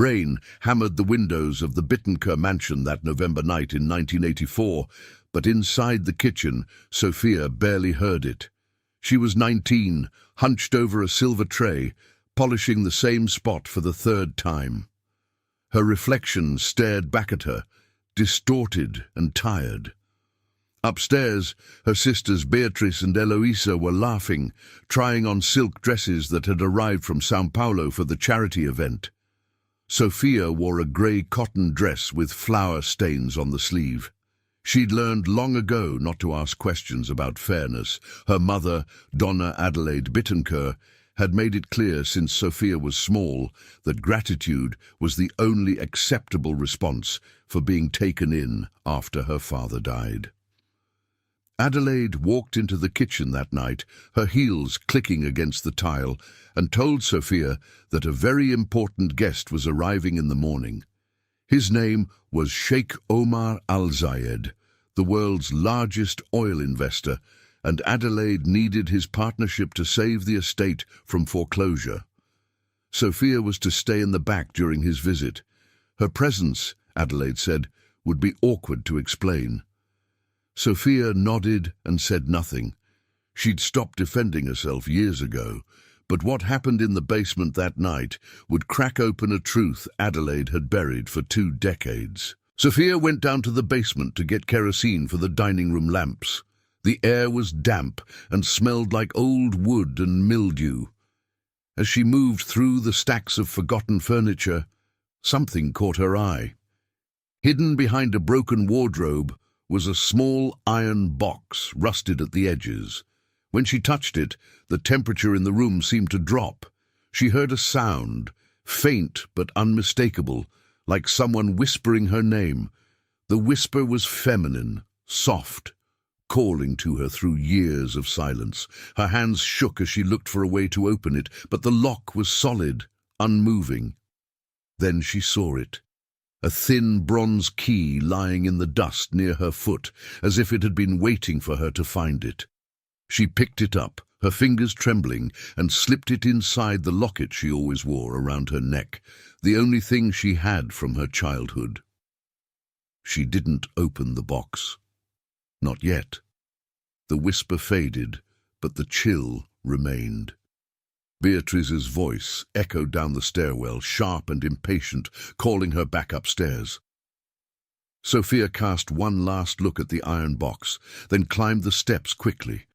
Rain hammered the windows of the Bittenker mansion that November night in 1984, but inside the kitchen, Sophia barely heard it. She was 19, hunched over a silver tray, polishing the same spot for the third time. Her reflection stared back at her, distorted and tired. Upstairs, her sisters Beatrice and Eloisa were laughing, trying on silk dresses that had arrived from São Paulo for the charity event. Sophia wore a grey cotton dress with flower stains on the sleeve. She'd learned long ago not to ask questions about fairness. Her mother, Donna Adelaide Bittenker, had made it clear since Sophia was small that gratitude was the only acceptable response for being taken in after her father died. Adelaide walked into the kitchen that night, her heels clicking against the tile, and told Sophia that a very important guest was arriving in the morning. His name was Sheikh Omar Al-Zayed, the world's largest oil investor, and Adelaide needed his partnership to save the estate from foreclosure. Sophia was to stay in the back during his visit. Her presence, Adelaide said, would be awkward to explain. Sophia nodded and said nothing. She'd stopped defending herself years ago, but what happened in the basement that night would crack open a truth Adelaide had buried for 2 decades. Sophia went down to the basement to get kerosene for the dining room lamps. The air was damp and smelled like old wood and mildew. As she moved through the stacks of forgotten furniture, something caught her eye. Hidden behind a broken wardrobe was a small iron box, rusted at the edges. When she touched it, the temperature in the room seemed to drop. She heard a sound, faint but unmistakable, like someone whispering her name. The whisper was feminine, soft, calling to her through years of silence. Her hands shook as she looked for a way to open it, but the lock was solid, unmoving. Then she saw it. A thin bronze key lying in the dust near her foot, as if it had been waiting for her to find it. She picked it up, her fingers trembling, and slipped it inside the locket she always wore around her neck, the only thing she had from her childhood. She didn't open the box. Not yet. The whisper faded, but the chill remained. Beatrice's voice echoed down the stairwell, sharp and impatient, calling her back upstairs. Sophia cast one last look at the iron box, then climbed the steps quickly.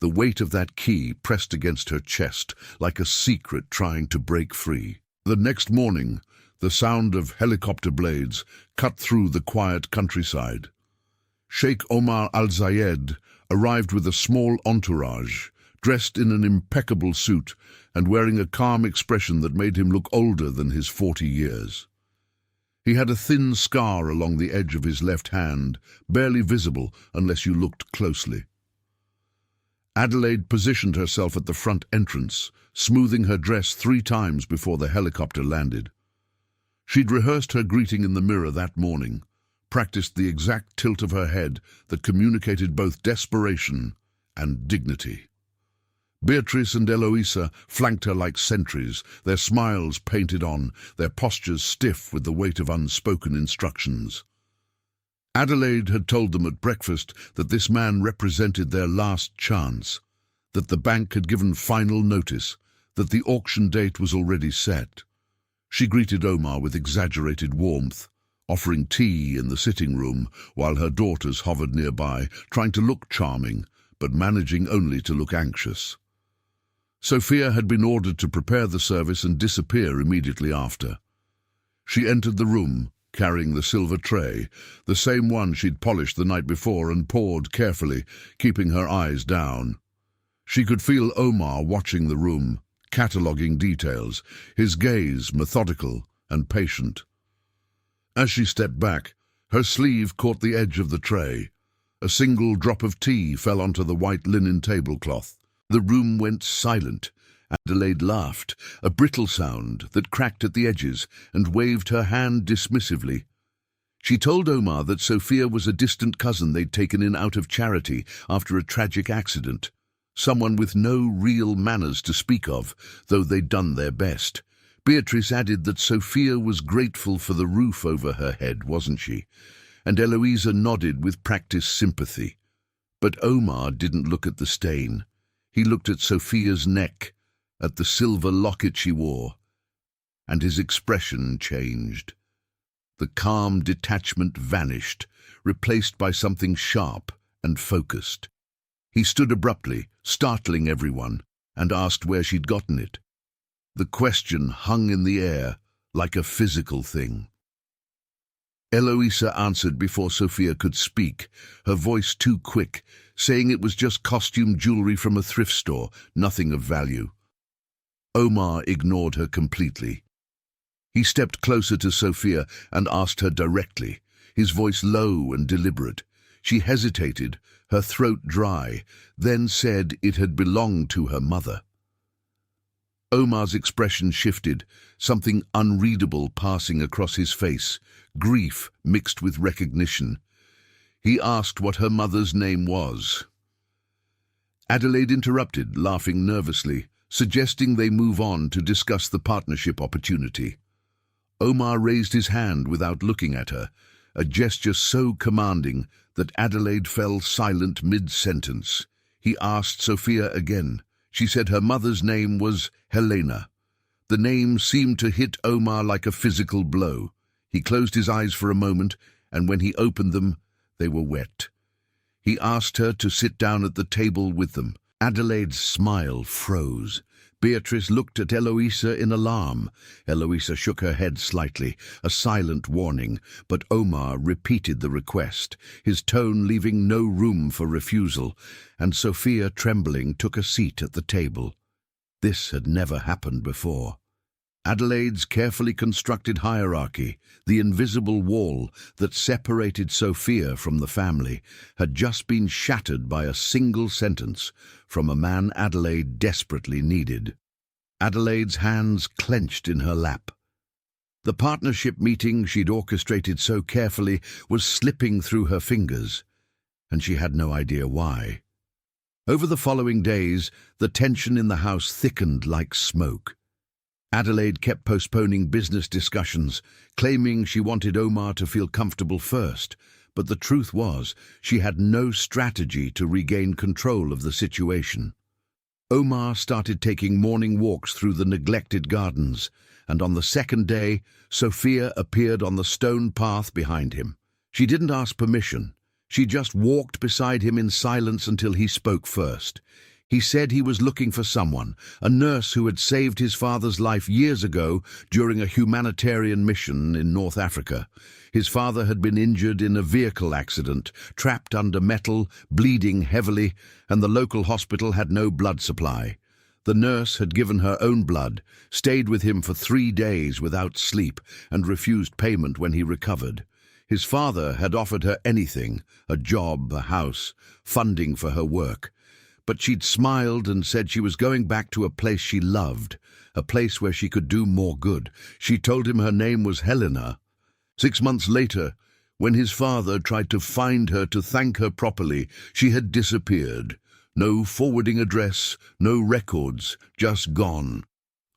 The weight of that key pressed against her chest like a secret trying to break free. The next morning, the sound of helicopter blades cut through the quiet countryside. Sheikh Omar Al-Zayed arrived with a small entourage, dressed in an impeccable suit and wearing a calm expression that made him look older than his 40 years. He had a thin scar along the edge of his left hand, barely visible unless you looked closely. Adelaide positioned herself at the front entrance, smoothing her dress 3 times before the helicopter landed. She'd rehearsed her greeting in the mirror that morning, practiced the exact tilt of her head that communicated both desperation and dignity. Beatrice and Eloisa flanked her like sentries, their smiles painted on, their postures stiff with the weight of unspoken instructions. Adelaide had told them at breakfast that this man represented their last chance, that the bank had given final notice, that the auction date was already set. She greeted Omar with exaggerated warmth, offering tea in the sitting room while her daughters hovered nearby, trying to look charming, but managing only to look anxious. Sophia had been ordered to prepare the service and disappear immediately after. She entered the room, carrying the silver tray, the same one she'd polished the night before, and poured carefully, keeping her eyes down. She could feel Omar watching the room, cataloguing details, his gaze methodical and patient. As she stepped back, her sleeve caught the edge of the tray. A single drop of tea fell onto the white linen tablecloth. The room went silent. Adelaide laughed, a brittle sound that cracked at the edges, and waved her hand dismissively. She told Omar that Sophia was a distant cousin they'd taken in out of charity after a tragic accident, someone with no real manners to speak of, though they'd done their best. Beatrice added that Sophia was grateful for the roof over her head, wasn't she? And Eloisa nodded with practiced sympathy. But Omar didn't look at the stain. He looked at Sophia's neck, at the silver locket she wore, and his expression changed. The calm detachment vanished, replaced by something sharp and focused. He stood abruptly, startling everyone, and asked where she'd gotten it. The question hung in the air, like a physical thing. Eloisa answered before Sophia could speak, her voice too quick, saying it was just costume jewelry from a thrift store, nothing of value. Omar ignored her completely. He stepped closer to Sophia and asked her directly, his voice low and deliberate. She hesitated, her throat dry, then said it had belonged to her mother. Omar's expression shifted, something unreadable passing across his face, grief mixed with recognition. He asked what her mother's name was. Adelaide interrupted, laughing nervously, suggesting they move on to discuss the partnership opportunity. Omar raised his hand without looking at her, a gesture so commanding that Adelaide fell silent mid-sentence. He asked Sophia again. She said her mother's name was Helena. The name seemed to hit Omar like a physical blow. He closed his eyes for a moment, and when he opened them, they were wet. He asked her to sit down at the table with them. Adelaide's smile froze. Beatrice looked at Eloisa in alarm. Eloisa shook her head slightly, a silent warning, but Omar repeated the request, his tone leaving no room for refusal, and Sophia, trembling, took a seat at the table. This had never happened before. Adelaide's carefully constructed hierarchy, the invisible wall that separated Sophia from the family, had just been shattered by a single sentence from a man Adelaide desperately needed. Adelaide's hands clenched in her lap. The partnership meeting she'd orchestrated so carefully was slipping through her fingers, and she had no idea why. Over the following days, the tension in the house thickened like smoke. Adelaide kept postponing business discussions, claiming she wanted Omar to feel comfortable first, but the truth was she had no strategy to regain control of the situation. Omar started taking morning walks through the neglected gardens, and on the second day, Sophia appeared on the stone path behind him. She didn't ask permission. She just walked beside him in silence until he spoke first. He said he was looking for someone, a nurse who had saved his father's life years ago during a humanitarian mission in North Africa. His father had been injured in a vehicle accident, trapped under metal, bleeding heavily, and the local hospital had no blood supply. The nurse had given her own blood, stayed with him for 3 days without sleep, and refused payment when he recovered. His father had offered her anything, a job, a house, funding for her work. But she'd smiled and said she was going back to a place she loved, a place where she could do more good. She told him her name was Helena. 6 months later, when his father tried to find her to thank her properly, she had disappeared. No forwarding address, no records, just gone.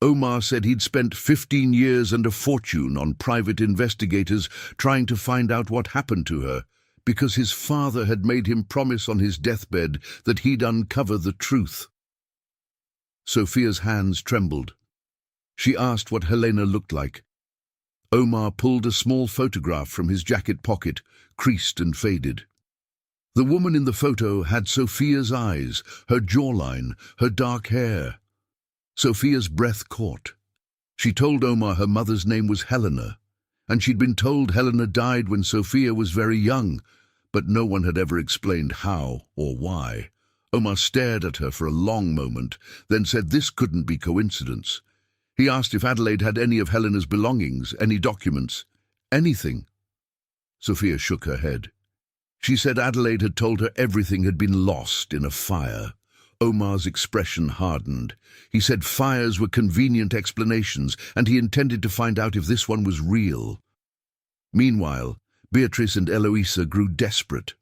Omar said he'd spent 15 years and a fortune on private investigators trying to find out what happened to her, because his father had made him promise on his deathbed that he'd uncover the truth. Sophia's hands trembled. She asked what Helena looked like. Omar pulled a small photograph from his jacket pocket, creased and faded. The woman in the photo had Sophia's eyes, her jawline, her dark hair. Sophia's breath caught. She told Omar her mother's name was Helena, and she'd been told Helena died when Sophia was very young, but no one had ever explained how or why. Omar stared at her for a long moment, then said this couldn't be coincidence. He asked if Adelaide had any of Helena's belongings, any documents, anything. Sophia shook her head. She said Adelaide had told her everything had been lost in a fire. Omar's expression hardened. He said fires were convenient explanations, and he intended to find out if this one was real. Meanwhile, Beatrice and Eloisa grew desperate.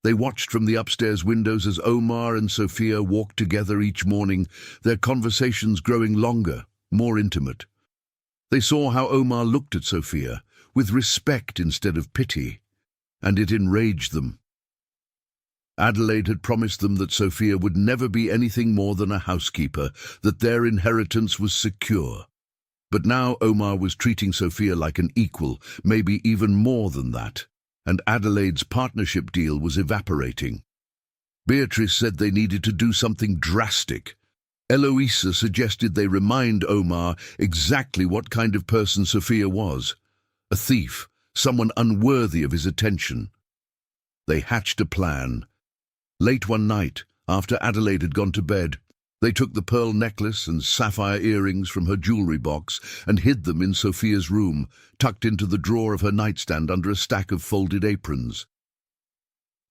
They watched from the upstairs windows as Omar and Sophia walked together each morning, their conversations growing longer, more intimate. They saw how Omar looked at Sophia, with respect instead of pity, and it enraged them. Adelaide had promised them that Sophia would never be anything more than a housekeeper, that their inheritance was secure. But now Omar was treating Sophia like an equal, maybe even more than that, and Adelaide's partnership deal was evaporating. Beatrice said they needed to do something drastic. Eloisa suggested they remind Omar exactly what kind of person Sophia was. A thief, someone unworthy of his attention. They hatched a plan. Late one night, after Adelaide had gone to bed, they took the pearl necklace and sapphire earrings from her jewellery box and hid them in Sophia's room, tucked into the drawer of her nightstand under a stack of folded aprons.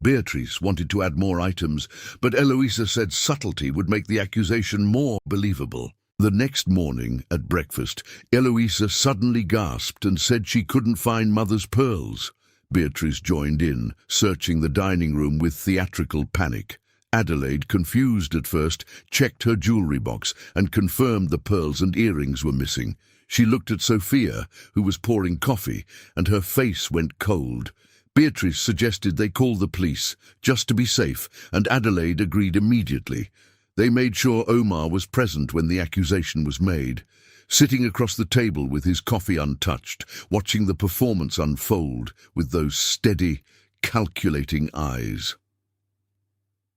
Beatrice wanted to add more items, but Eloisa said subtlety would make the accusation more believable. The next morning, at breakfast, Eloisa suddenly gasped and said she couldn't find Mother's pearls. Beatrice joined in, searching the dining room with theatrical panic. Adelaide, confused at first, checked her jewellery box and confirmed the pearls and earrings were missing. She looked at Sophia, who was pouring coffee, and her face went cold. Beatrice suggested they call the police, just to be safe, and Adelaide agreed immediately. They made sure Omar was present when the accusation was made, sitting across the table with his coffee untouched, watching the performance unfold with those steady, calculating eyes.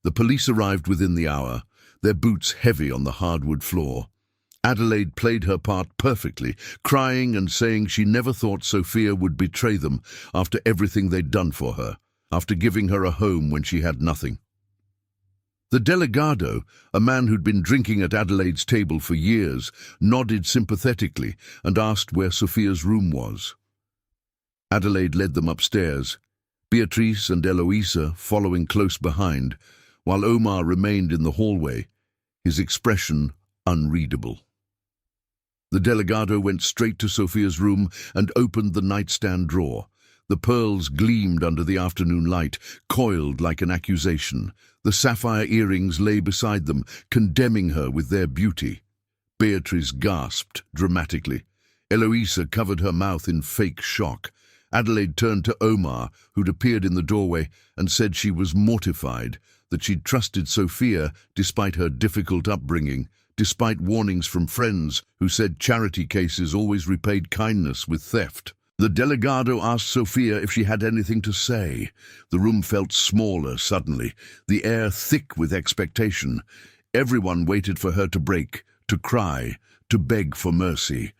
The police arrived within the hour, their boots heavy on the hardwood floor. Adelaide played her part perfectly, crying and saying she never thought Sophia would betray them after everything they'd done for her, after giving her a home when she had nothing. The delegado, a man who'd been drinking at Adelaide's table for years, nodded sympathetically and asked where Sophia's room was. Adelaide led them upstairs, Beatrice and Eloisa following close behind, while Omar remained in the hallway, his expression unreadable. The delegado went straight to Sophia's room and opened the nightstand drawer. The pearls gleamed under the afternoon light, coiled like an accusation. The sapphire earrings lay beside them, condemning her with their beauty. Beatrice gasped dramatically. Eloisa covered her mouth in fake shock. Adelaide turned to Omar, who'd appeared in the doorway, and said she was mortified, that she'd trusted Sophia despite her difficult upbringing, despite warnings from friends who said charity cases always repaid kindness with theft. The delegado asked Sophia if she had anything to say. The room felt smaller suddenly, the air thick with expectation. Everyone waited for her to break, to cry, to beg for mercy.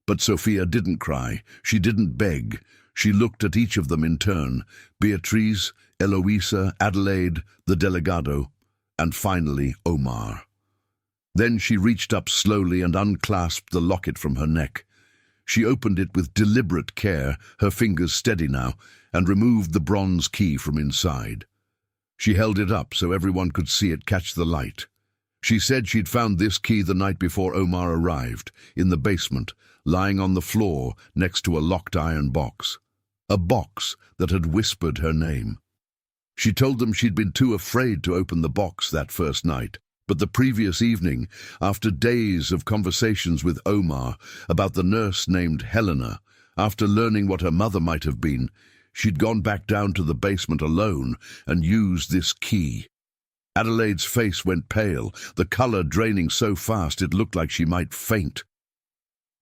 But Sophia didn't cry, she didn't beg. She looked at each of them in turn, Beatrice, Eloisa, Adelaide, the delegado, and finally Omar. Then she reached up slowly and unclasped the locket from her neck. She opened it with deliberate care, her fingers steady now, and removed the bronze key from inside. She held it up so everyone could see it catch the light. She said she'd found this key the night before Omar arrived, in the basement, lying on the floor next to a locked iron box. A box that had whispered her name. She told them she'd been too afraid to open the box that first night, but the previous evening, after days of conversations with Omar about the nurse named Helena, after learning what her mother might have been, she'd gone back down to the basement alone and used this key. Adelaide's face went pale, the colour draining so fast it looked like she might faint.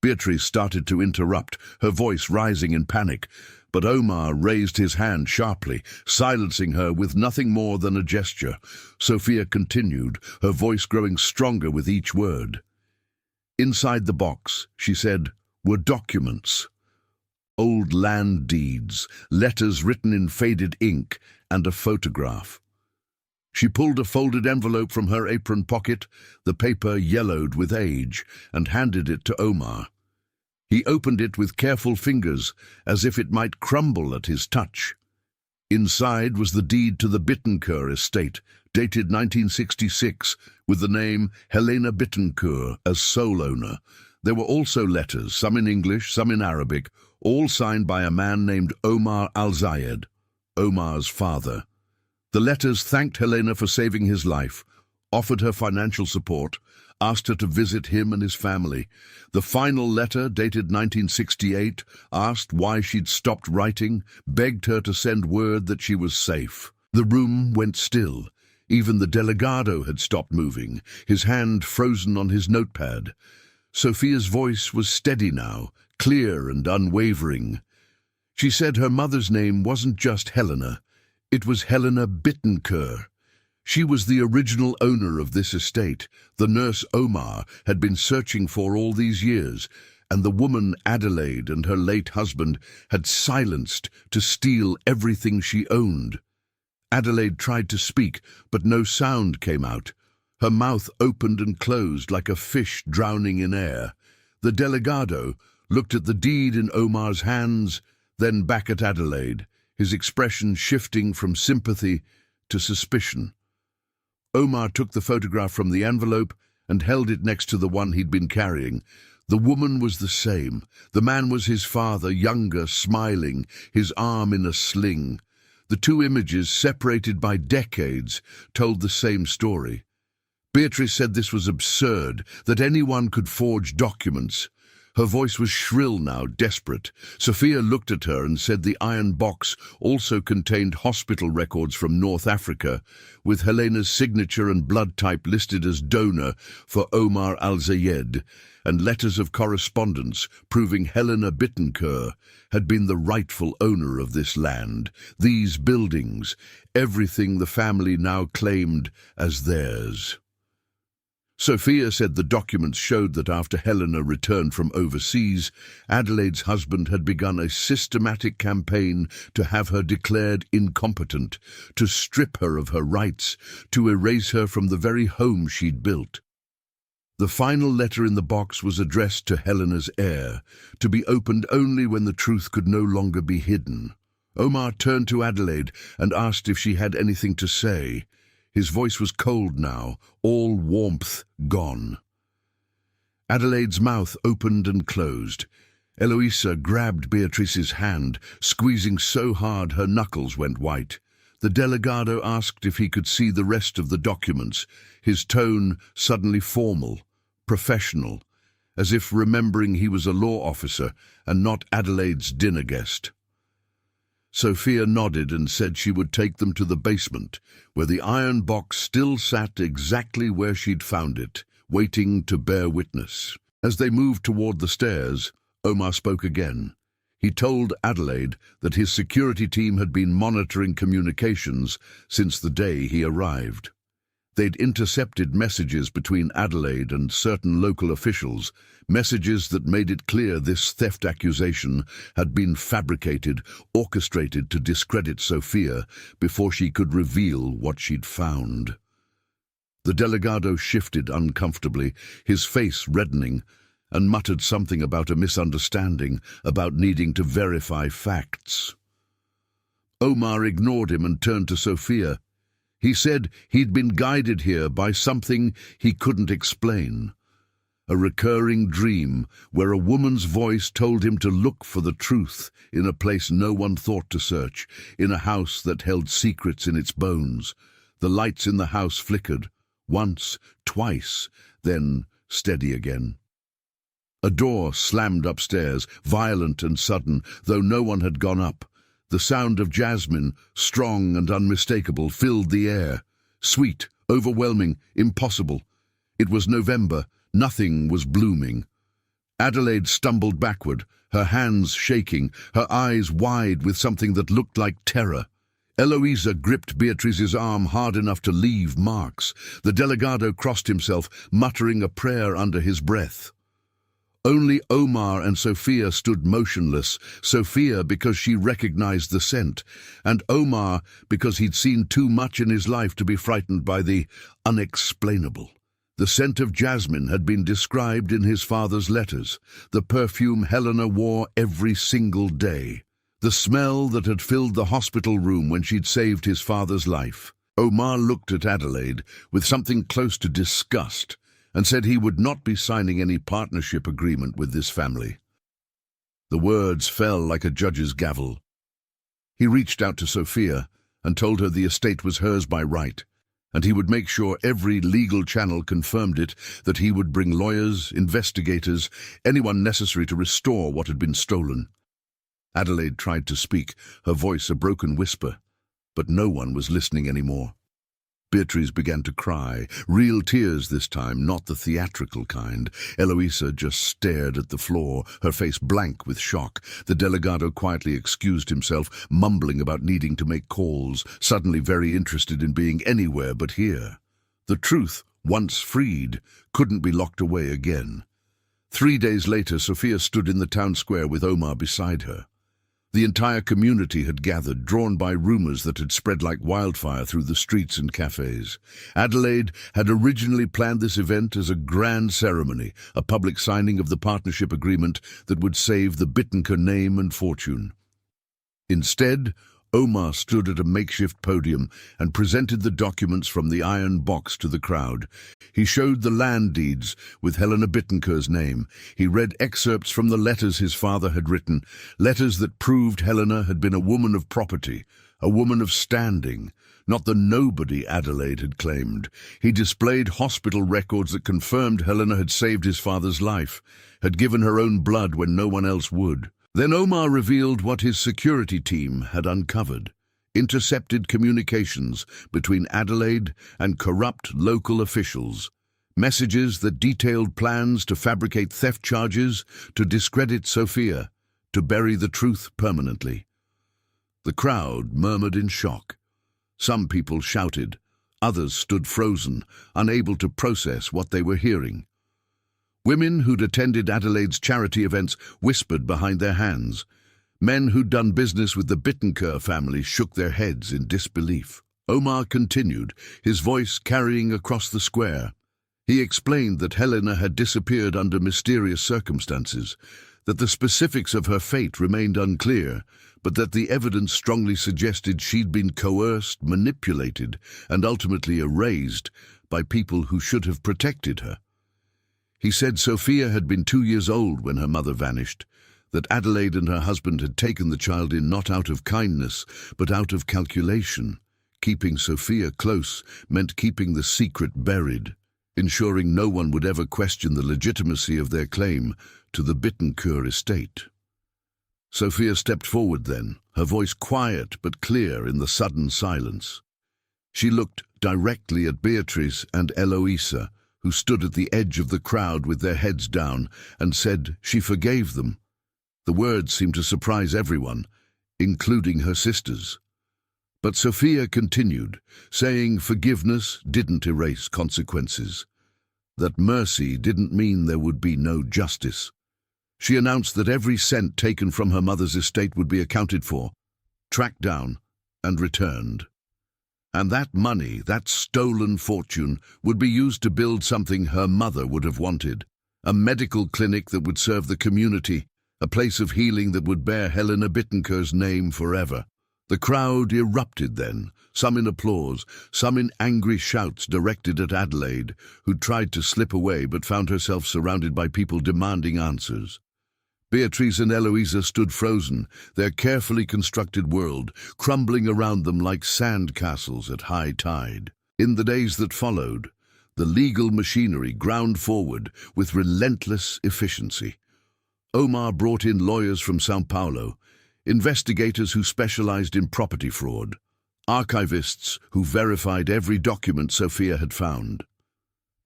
Beatrice started to interrupt, her voice rising in panic, but Omar raised his hand sharply, silencing her with nothing more than a gesture. Sophia continued, her voice growing stronger with each word. Inside the box, she said, were documents. Old land deeds, letters written in faded ink, and a photograph. She pulled a folded envelope from her apron pocket, the paper yellowed with age, and handed it to Omar. He opened it with careful fingers, as if it might crumble at his touch. Inside was the deed to the Bittencourt estate, dated 1966, with the name Helena Bittencourt as sole owner. There were also letters, some in English, some in Arabic, all signed by a man named Omar Al-Zayed, Omar's father. The letters thanked Helena for saving his life, offered her financial support, asked her to visit him and his family. The final letter, dated 1968, asked why she'd stopped writing, begged her to send word that she was safe. The room went still. Even the delegado had stopped moving, his hand frozen on his notepad. Sophia's voice was steady now, clear and unwavering. She said her mother's name wasn't just Helena, it was Helena Bittencourt. She was the original owner of this estate, the nurse Omar had been searching for all these years, and the woman Adelaide and her late husband had silenced to steal everything she owned. Adelaide tried to speak, but no sound came out. Her mouth opened and closed like a fish drowning in air. The delegado looked at the deed in Omar's hands, then back at Adelaide, his expression shifting from sympathy to suspicion. Omar took the photograph from the envelope and held it next to the one he'd been carrying. The woman was the same. The man was his father, younger, smiling, his arm in a sling. The two images, separated by decades, told the same story. Beatrice said this was absurd, that anyone could forge documents. Her voice was shrill now, desperate. Sophia looked at her and said the iron box also contained hospital records from North Africa, with Helena's signature and blood type listed as donor for Omar al-Zayed, and letters of correspondence proving Helena Bittencourt had been the rightful owner of this land, these buildings, everything the family now claimed as theirs. Sophia said the documents showed that after Helena returned from overseas, Adelaide's husband had begun a systematic campaign to have her declared incompetent, to strip her of her rights, to erase her from the very home she'd built. The final letter in the box was addressed to Helena's heir, to be opened only when the truth could no longer be hidden. Omar turned to Adelaide and asked if she had anything to say. His voice was cold now, all warmth gone. Adelaide's mouth opened and closed. Eloisa grabbed Beatrice's hand, squeezing so hard her knuckles went white. The delegado asked if he could see the rest of the documents, his tone suddenly formal, professional, as if remembering he was a law officer and not Adelaide's dinner guest. Sophia nodded and said she would take them to the basement, where the iron box still sat exactly where she'd found it, waiting to bear witness. As they moved toward the stairs, Omar spoke again. He told Adelaide that his security team had been monitoring communications since the day he arrived. They'd intercepted messages between Adelaide and certain local officials, messages that made it clear this theft accusation had been fabricated, orchestrated to discredit Sophia before she could reveal what she'd found. The delegado shifted uncomfortably, his face reddening, and muttered something about a misunderstanding, about needing to verify facts. Omar ignored him and turned to Sophia. He said he'd been guided here by something he couldn't explain. A recurring dream where a woman's voice told him to look for the truth in a place no one thought to search, in a house that held secrets in its bones. The lights in the house flickered, once, twice, then steady again. A door slammed upstairs, violent and sudden, though no one had gone up. The sound of jasmine, strong and unmistakable, filled the air. Sweet, overwhelming, impossible. It was November. Nothing was blooming. Adelaide stumbled backward, her hands shaking, her eyes wide with something that looked like terror. Eloisa gripped Beatrice's arm hard enough to leave marks. The delegado crossed himself, muttering a prayer under his breath. Only Omar and Sophia stood motionless, Sophia because she recognized the scent, and Omar because he'd seen too much in his life to be frightened by the unexplainable. The scent of jasmine had been described in his father's letters, the perfume Helena wore every single day, the smell that had filled the hospital room when she'd saved his father's life. Omar looked at Adelaide with something close to disgust, and said he would not be signing any partnership agreement with this family. The words fell like a judge's gavel. He reached out to Sophia and told her the estate was hers by right, and he would make sure every legal channel confirmed it, that he would bring lawyers, investigators, anyone necessary to restore what had been stolen. Adelaide tried to speak, her voice a broken whisper, but no one was listening anymore. Beatrice began to cry, real tears this time, not the theatrical kind. Eloisa just stared at the floor, her face blank with shock. The delegado quietly excused himself, mumbling about needing to make calls, suddenly very interested in being anywhere but here. The truth, once freed, couldn't be locked away again. 3 days later, Sophia stood in the town square with Omar beside her. The entire community had gathered, drawn by rumors that had spread like wildfire through the streets and cafes. Adelaide had originally planned this event as a grand ceremony, a public signing of the partnership agreement that would save the Bittenker name and fortune. Instead, Omar stood at a makeshift podium and presented the documents from the iron box to the crowd. He showed the land deeds with Helena Bittenker's name. He read excerpts from the letters his father had written, letters that proved Helena had been a woman of property, a woman of standing, not the nobody Adelaide had claimed. He displayed hospital records that confirmed Helena had saved his father's life, had given her own blood when no one else would. Then Omar revealed what his security team had uncovered: intercepted communications between Adelaide and corrupt local officials, messages that detailed plans to fabricate theft charges, to discredit Sophia, to bury the truth permanently. The crowd murmured in shock. Some people shouted, others stood frozen, unable to process what they were hearing. Women who'd attended Adelaide's charity events whispered behind their hands. Men who'd done business with the Bittenker family shook their heads in disbelief. Omar continued, his voice carrying across the square. He explained that Helena had disappeared under mysterious circumstances, that the specifics of her fate remained unclear, but that the evidence strongly suggested she'd been coerced, manipulated, and ultimately erased by people who should have protected her. He said Sophia had been 2 years old when her mother vanished, that Adelaide and her husband had taken the child in not out of kindness, but out of calculation. Keeping Sophia close meant keeping the secret buried, ensuring no one would ever question the legitimacy of their claim to the Bittenker estate. Sophia stepped forward then, her voice quiet but clear in the sudden silence. She looked directly at Beatrice and Eloisa, who stood at the edge of the crowd with their heads down, and said she forgave them. The words seemed to surprise everyone, including her sisters. But Sophia continued, saying forgiveness didn't erase consequences, that mercy didn't mean there would be no justice. She announced that every cent taken from her mother's estate would be accounted for, tracked down, and returned. And that money, that stolen fortune, would be used to build something her mother would have wanted. A medical clinic that would serve the community, a place of healing that would bear Helena Bittenker's name forever. The crowd erupted then, some in applause, some in angry shouts directed at Adelaide, who tried to slip away but found herself surrounded by people demanding answers. Beatrice and Eloisa stood frozen, their carefully constructed world crumbling around them like sand castles at high tide. In the days that followed, the legal machinery ground forward with relentless efficiency. Omar brought in lawyers from São Paulo, investigators who specialized in property fraud, archivists who verified every document Sophia had found.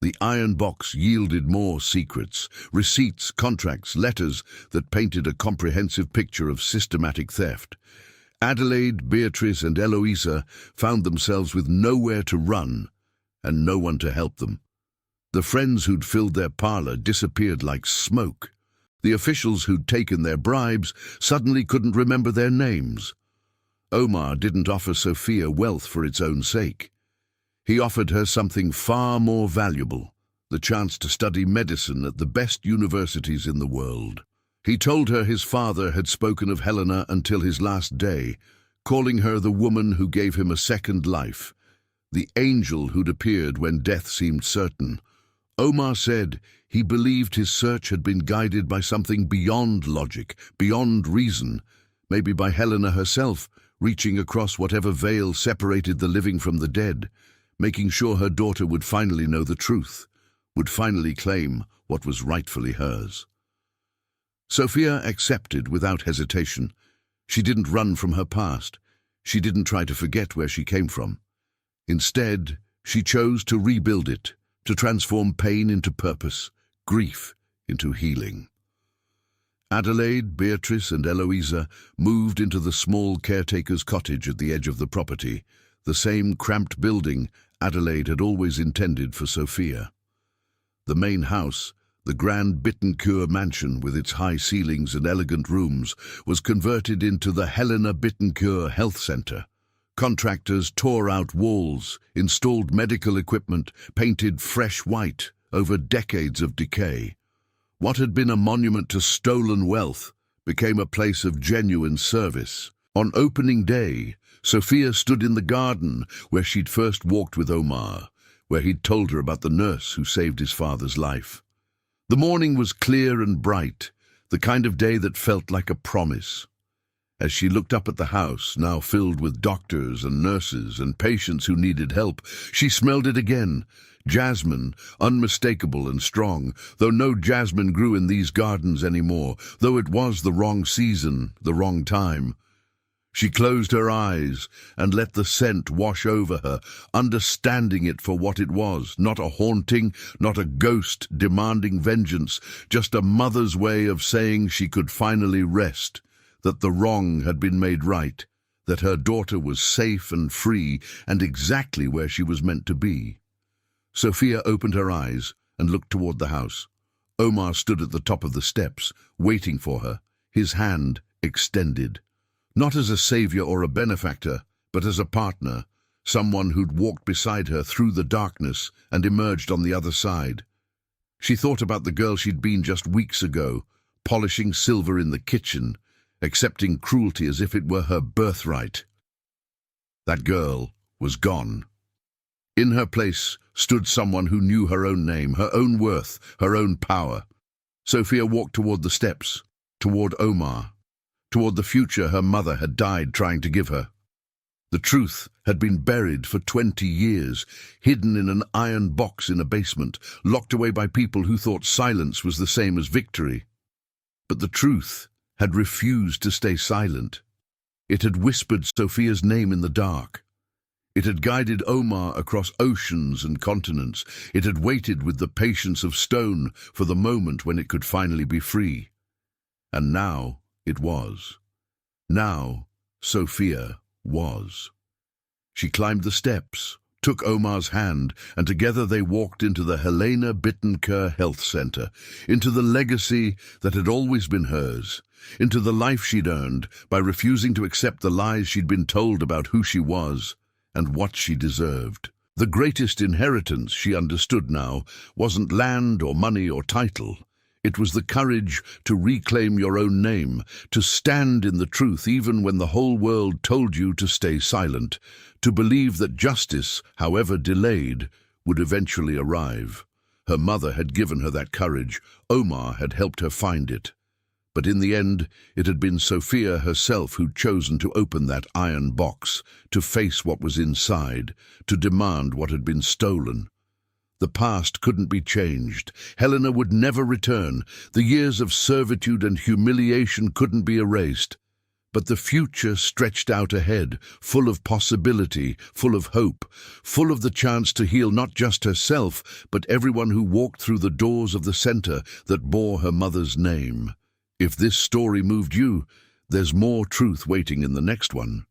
The iron box yielded more secrets, receipts, contracts, letters that painted a comprehensive picture of systematic theft. Adelaide, Beatrice, and Eloisa found themselves with nowhere to run and no one to help them. The friends who'd filled their parlor disappeared like smoke. The officials who'd taken their bribes suddenly couldn't remember their names. Omar didn't offer Sophia wealth for its own sake. He offered her something far more valuable, the chance to study medicine at the best universities in the world. He told her his father had spoken of Helena until his last day, calling her the woman who gave him a second life, the angel who'd appeared when death seemed certain. Omar said he believed his search had been guided by something beyond logic, beyond reason, maybe by Helena herself, reaching across whatever veil separated the living from the dead. making sure her daughter would finally know the truth, would finally claim what was rightfully hers. Sophia accepted without hesitation. She didn't run from her past. She didn't try to forget where she came from. Instead, she chose to rebuild it, to transform pain into purpose, grief into healing. Adelaide, Beatrice, and Eloisa moved into the small caretaker's cottage at the edge of the property, the same cramped building Adelaide had always intended for Sophia. The main house, the grand Bittencourt mansion with its high ceilings and elegant rooms, was converted into the Helena Bittencourt Health Center. Contractors tore out walls, installed medical equipment, painted fresh white over decades of decay. What had been a monument to stolen wealth became a place of genuine service. On opening day, Sophia stood in the garden where she'd first walked with Omar, where he'd told her about the nurse who saved his father's life. The morning was clear and bright, the kind of day that felt like a promise. As she looked up at the house, now filled with doctors and nurses and patients who needed help, she smelled it again. Jasmine, unmistakable and strong, though no jasmine grew in these gardens anymore, though it was the wrong season, the wrong time. She closed her eyes and let the scent wash over her, understanding it for what it was, not a haunting, not a ghost demanding vengeance, just a mother's way of saying she could finally rest, that the wrong had been made right, that her daughter was safe and free and exactly where she was meant to be. Sophia opened her eyes and looked toward the house. Omar stood at the top of the steps, waiting for her, his hand extended. Not as a savior or a benefactor, but as a partner, someone who'd walked beside her through the darkness and emerged on the other side. She thought about the girl she'd been just weeks ago, polishing silver in the kitchen, accepting cruelty as if it were her birthright. That girl was gone. In her place stood someone who knew her own name, her own worth, her own power. Sophia walked toward the steps, toward Omar, toward the future her mother had died trying to give her. The truth had been buried for 20 years, hidden in an iron box in a basement, locked away by people who thought silence was the same as victory. But the truth had refused to stay silent. It had whispered Sophia's name in the dark. It had guided Omar across oceans and continents. It had waited with the patience of stone for the moment when it could finally be free. And now it was. Now Sophia was. She climbed the steps, took Omar's hand, and together they walked into the Helena Bittencourt Health Center, into the legacy that had always been hers, into the life she'd earned by refusing to accept the lies she'd been told about who she was and what she deserved. The greatest inheritance, she understood now, wasn't land or money or title. It was the courage to reclaim your own name, to stand in the truth even when the whole world told you to stay silent, to believe that justice, however delayed, would eventually arrive. Her mother had given her that courage. Omar had helped her find it. But in the end, it had been Sophia herself who'd chosen to open that iron box, to face what was inside, to demand what had been stolen. The past couldn't be changed. Helena would never return. The years of servitude and humiliation couldn't be erased. But the future stretched out ahead, full of possibility, full of hope, full of the chance to heal not just herself, but everyone who walked through the doors of the center that bore her mother's name. If this story moved you, there's more truth waiting in the next one.